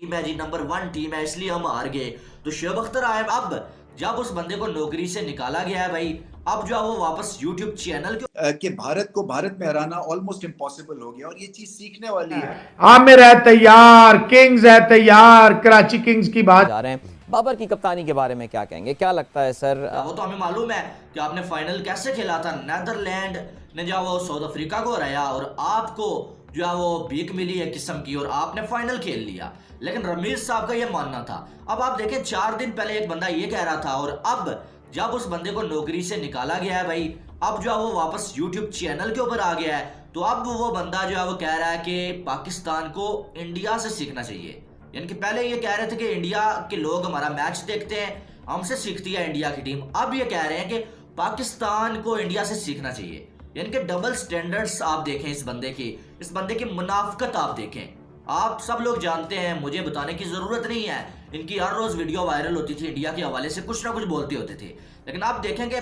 Team है जी, number 1 team है, इसलिए हम हार गए। तो शुएब अख्तर आए, अब जब उस बंदे को नौकरी से निकाला गया है भाई, अब जो है वो वापस यूट्यूब चैनल कि भारत को भारत में हराना ऑलमोस्ट इम्पॉसिबल हो गया और ये चीज सीखने वाली है। आमिर है तैयार, किंग्स है तैयार, कराची किंग्स की बात जा रहे हैं। बाबर की कप्तानी के बारे में क्या कहेंगे, क्या लगता है सर? वो तो हमें मालूम है कि आपने फाइनल कैसे खेला था, नीदरलैंड ने जो वो साउथ अफ्रीका को हराया और आपको जो है वो भीख मिली है किस्म की और आपने फाइनल खेल लिया। लेकिन रमीज साहब का ये मानना था। अब आप देखें 4 दिन पहले एक बंदा ये कह रहा था और अब जब उस बंदे को नौकरी से निकाला गया है भाई, अब जो है वो वापस यूट्यूब चैनल के ऊपर आ गया है, तो अब वो बंदा जो है वो कह रहा है कि पाकिस्तान को इंडिया से सीखना चाहिए। यानी कि पहले ये कह रहे थे कि इंडिया के लोग हमारा मैच देखते हैं, हमसे सीखती है इंडिया की टीम। अब ये कह रहे हैं कि पाकिस्तान को इंडिया से सीखना चाहिए। यानी कि डबल स्टैंडर्ड्स आप देखें इस बंदे की मुनाफकत आप देखें। आप सब लोग जानते हैं, मुझे बताने की जरूरत नहीं है, इनकी हर रोज वीडियो वायरल होती थी, इंडिया के हवाले से कुछ ना कुछ बोलते होते थे। लेकिन आप देखेंगे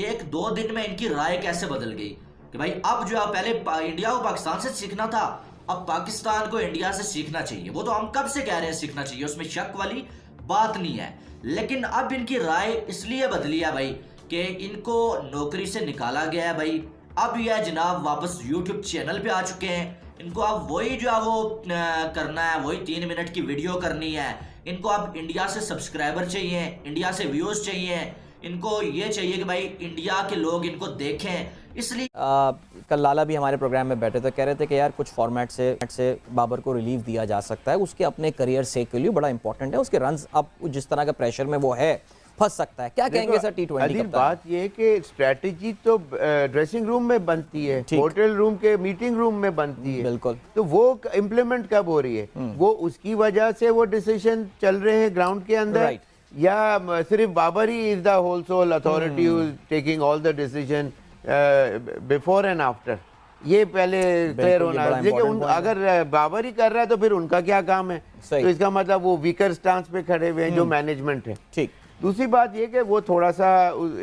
1-2 दिन में इनकी राय कैसे बदल गई कि भाई अब जो है पहले इंडिया को पाकिस्तान से सीखना था, अब पाकिस्तान को इंडिया से सीखना चाहिए। वो तो हम कब से कह रहे हैं सीखना चाहिए, उसमें शक वाली बात नहीं है। लेकिन अब इनकी राय इसलिए बदली है भाई कि इनको नौकरी से निकाला गया है भाई। अब यह जनाब वापस यूट्यूब चैनल पे आ चुके हैं। इनको अब वही जो है वो करना है, वही 3 मिनट की वीडियो करनी है। इनको अब इंडिया से सब्सक्राइबर चाहिए, इंडिया से व्यूज चाहिए, इनको ये चाहिए कि भाई इंडिया के लोग इनको देखें। इसलिए कल लाला भी हमारे प्रोग्राम में बैठे थे, कह रहे थे कि यार कुछ फॉर्मेट से बाबर को रिलीव दिया जा सकता है, उसके अपने करियर से के लिए बड़ा इंपॉर्टेंट है, उसके रन्स अब जिस तरह का प्रेशर में वो है फंस सकता है। क्या कहेंगे सर T20 का? बात ये है कि स्ट्रेटजी तो ड्रेसिंग रूम में बनती है, होटल रूम के मीटिंग रूम में बनती है, बिल्कुल। तो वो इम्प्लीमेंट कब हो रही है? वो उसकी वजह से वो डिसीजन चल रहे हैं ग्राउंड के अंदर, या सिर्फ बाबर ही is the whole sole authority taking all the decision before and after? ये पहले क्लियर होना है। देखिए अगर बाबर ही कर रहा है तो फिर उनका क्या काम है? तो इसका मतलब वो वीकर स्टांस पे खड़े हुए हैं जो मैनेजमेंट है। ठीक। दूसरी बात ये कि वो थोड़ा सा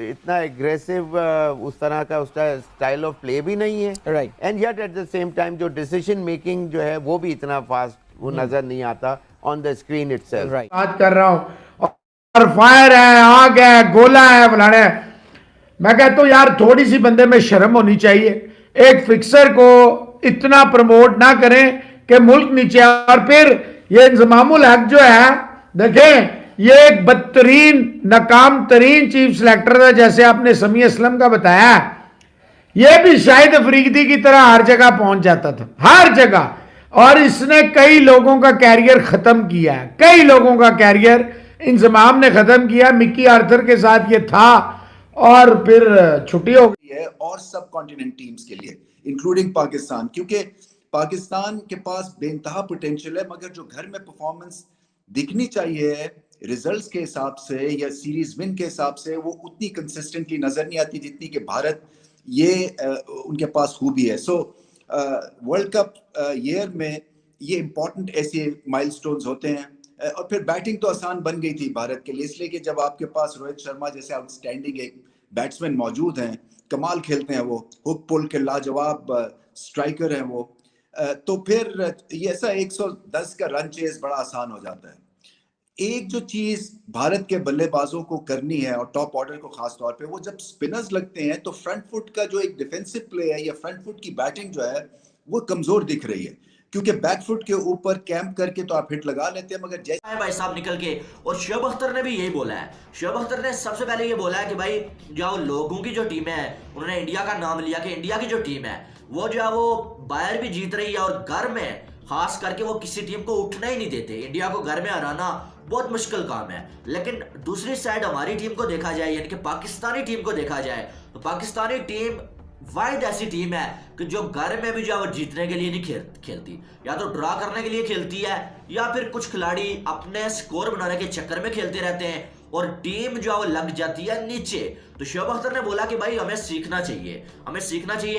इतना एग्रेसिव उस तरह का उसका स्टाइल ऑफ प्ले भी नहीं है, right. And yet at the same time जो डिसीजन मेकिंग जो है वो भी इतना फास्ट वो नजर नहीं आता on the screen itself. Right. बात कर रहा हूं और फायर है, आग है, गोला है, फलाना है। मैं कहता हूं यार थोड़ी सी बंदे में शर्म होनी चाहिए। एक फिक्सर को इतना प्रमोट ना करें कि मुल्क नीचे। और फिर ये इंजमामुल हक जो है, देखें ये एक बदतरीन नाकाम तरीन चीफ सिलेक्टर था, जैसे आपने समी असलम का बताया। ये भी शाहिद अफरीदी की तरह हर जगह पहुंच जाता था, हर जगह। और इसने कई लोगों का कैरियर खत्म किया है, कई लोगों का कैरियर इंजमाम ने खत्म किया। मिकी आर्थर के साथ ये था और फिर छुट्टी हो गई है और सब कॉन्टिनेंट टीम्स के लिए इंक्लूडिंग पाकिस्तान, क्योंकि पाकिस्तान के पास बेइंतहा पोटेंशियल है, मगर जो घर में परफॉर्मेंस दिखनी चाहिए रिजल्ट्स के हिसाब से या सीरीज विन के हिसाब से, वो उतनी कंसिस्टेंटली नजर नहीं आती जितनी कि भारत ये उनके पास खूबी है। सो वर्ल्ड कप ईयर में ये इंपॉर्टेंट ऐसे माइलस्टोन्स होते हैं। और फिर बैटिंग तो आसान बन गई थी भारत के लिए, इसलिए कि जब आपके पास रोहित शर्मा जैसे आउटस्टैंडिंग एक बैट्समैन मौजूद हैं, कमाल खेलते हैं, वो हुक पुल के लाजवाब स्ट्राइकर हैं वो, तो फिर ये ऐसा 110 का रन चेस बड़ा आसान हो जाता है। एक जो चीज भारत के बल्लेबाजों को करनी है और टॉप ऑर्डर को खास तौर पे, वो जब स्पिनर्स लगते हैं तो फ्रंट फुट का जो एक डिफेंसिव प्ले है या फ्रंट फुट की बैटिंग जो है वो कमजोर दिख रही है, क्योंकि बैक फुट के ऊपर कैंप करके तो आप हिट लगा लेते हैं, मगर जैसे भाई साहब निकल के। और शुएब अख्तर ने भी यही बोला है। शुएब अख्तर ने सबसे पहले ये बोला है कि भाई जो लोगों की जो टीम है, उन्होंने इंडिया का नाम लिया कि इंडिया की जो टीम है वो जो है वो बाहर भी जीत रही है और घर में खास करके वो किसी टीम को उठना ही नहीं देते। इंडिया को घर में हराना बहुत मुश्किल काम है। लेकिन दूसरी साइड हमारी टीम को देखा जाए, यानी कि पाकिस्तानी टीम को देखा जाए, तो पाकिस्तानी टीम वाहिद ऐसी टीम है कि जो घर में भी जो है जीतने के लिए नहीं खेलती, या तो ड्रा करने के लिए खेलती है या फिर कुछ खिलाड़ी अपने स्कोर बनाने के चक्कर में खेलते रहते हैं और टीम जो है वो लग जाती है नीचे। तो शुएब अख्तर ने बोला कि भाई हमें सीखना चाहिए,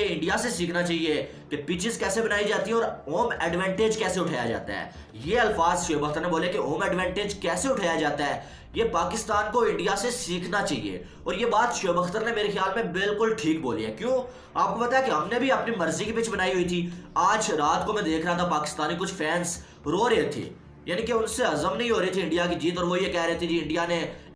इंडिया से सीखना चाहिए कि पिचेस कैसे बनाई जाती है और होम एडवांटेज कैसे उठाया जाता है। ये अल्फाज शुएब अख्तर ने बोले कि होम एडवांटेज कैसे उठाया जाता है, ये पाकिस्तान को इंडिया से सीखना चाहिए। और ये बात शुएब अख्तर ने मेरे ख्याल में बिल्कुल ठीक बोली है। क्यों? आपको पता है कि हमने भी अपनी मर्जी की पिच बनाई हुई थी। आज रात को मैं देख रहा था पाकिस्तानी कुछ फैंस रो रहे थे यानी कि उनसे हजम नहीं हो रही थी इंडिया की जीत और वो ये कह रहे थे जी इंडिया ने